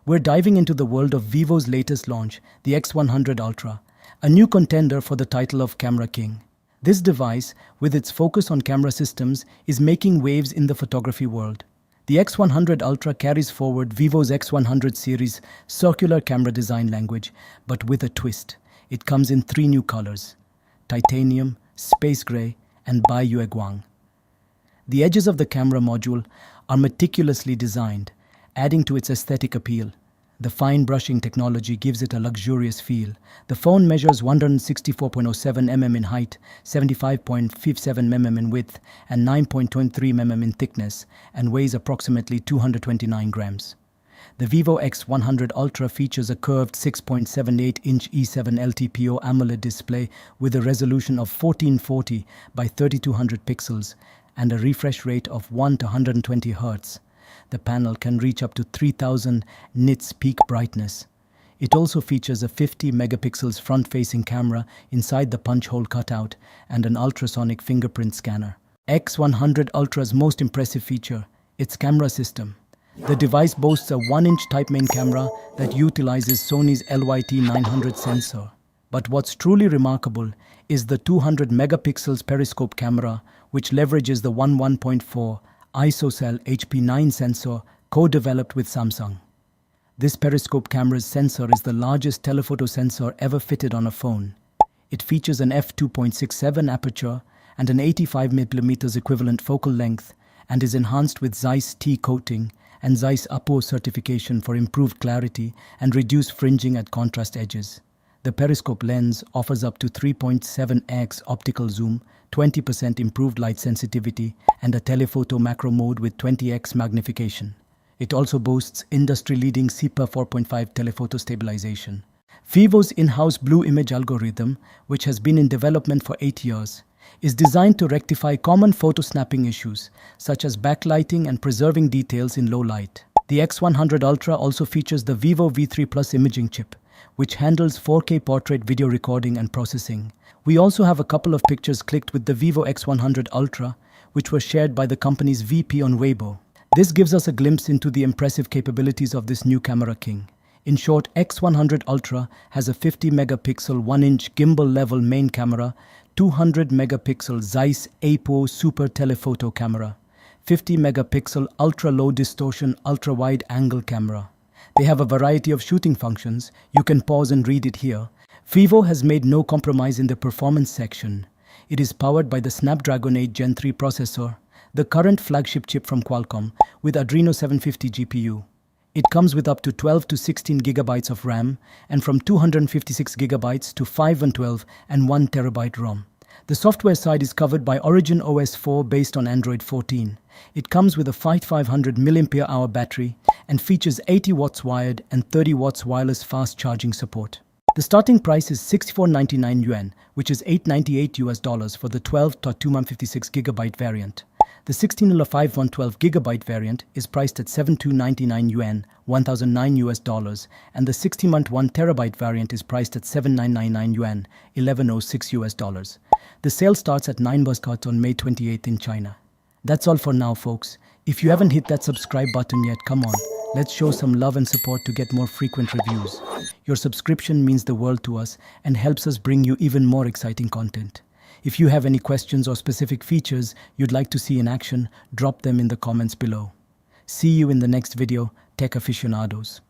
We're diving into the world of Vivo's latest launch, the X100 Ultra, a new contender for the title of Camera King. This device, with its focus on camera systems, is making waves in the photography world. The X100 Ultra carries forward Vivo's X100 series circular camera design language, but with a twist. It comes in 3 new colors: titanium, space gray, and Baiyue Guang. The edges of the camera module are meticulously designed, adding to its aesthetic appeal. The fine brushing technology gives it a luxurious feel. The phone measures 164.07 mm in height, 75.57 mm in width, and 9.23 mm in thickness, and weighs approximately 229 grams. The Vivo X100 Ultra features a curved 6.78-inch E7 LTPO AMOLED display with a resolution of 1440 by 3200 pixels and a refresh rate of 1 to 120 Hz. The panel can reach up to 3000 nits peak brightness. It also features a 50 megapixels front-facing camera inside the punch hole cutout and an ultrasonic fingerprint scanner. X100 Ultra's most impressive feature: its camera system. The device boasts a 1-inch Type main camera that utilizes Sony's LYT900 sensor. But what's truly remarkable is the 200 megapixels periscope camera, which leverages the 1.4 ISOCELL HP9 sensor co-developed with Samsung. This periscope camera's sensor is the largest telephoto sensor ever fitted on a phone. It features an f2.67 aperture and an 85 mm equivalent focal length, and is enhanced with Zeiss T coating and Zeiss APO certification for improved clarity and reduced fringing at contrast edges. The periscope lens offers up to 3.7x optical zoom, 20% improved light sensitivity, and a telephoto macro mode with 20x magnification. It also boasts industry-leading CIPA 4.5 telephoto stabilization. Vivo's in-house blue image algorithm, which has been in development for 8 years, is designed to rectify common photo snapping issues, such as backlighting and preserving details in low light. The X100 Ultra also features the Vivo V3 Plus imaging chip, which handles 4K portrait video recording and processing. We also have a couple of pictures clicked with the Vivo X100 Ultra, which were shared by the company's VP on Weibo. This gives us a glimpse into the impressive capabilities of this new camera king. In short, X100 Ultra has a 50 megapixel 1-inch gimbal-level main camera, 200 megapixel Zeiss APO super telephoto camera, 50 megapixel ultra-low distortion ultra-wide angle camera. They have a variety of shooting functions. You can pause and read it here. Vivo has made no compromise in the performance section. It is powered by the Snapdragon 8 Gen 3 processor, the current flagship chip from Qualcomm, with Adreno 750 GPU. It comes with up to 12 to 16 gigabytes of RAM and from 256 gigabytes to 512 and 1 terabyte ROM. The software side is covered by Origin OS 4 based on Android 14. It comes with a 5500 mAh battery and features 80 watts wired and 30 watts wireless fast charging support. The starting price is 6499 yuan, which is $898 for the 12 to 256 gigabyte variant. The 16/5/112 gigabyte variant is priced at 7299 yuan, $1009, and the 60-month 1 terabyte variant is priced at 7999 yuan, $1106. The sale starts at 9 Buscards on May 28th in China. That's all for now, folks. If you haven't hit that subscribe button yet, come on. Let's show some love and support to get more frequent reviews. Your subscription means the world to us and helps us bring you even more exciting content. If you have any questions or specific features you'd like to see in action, drop them in the comments below. See you in the next video, Tech Aficionados.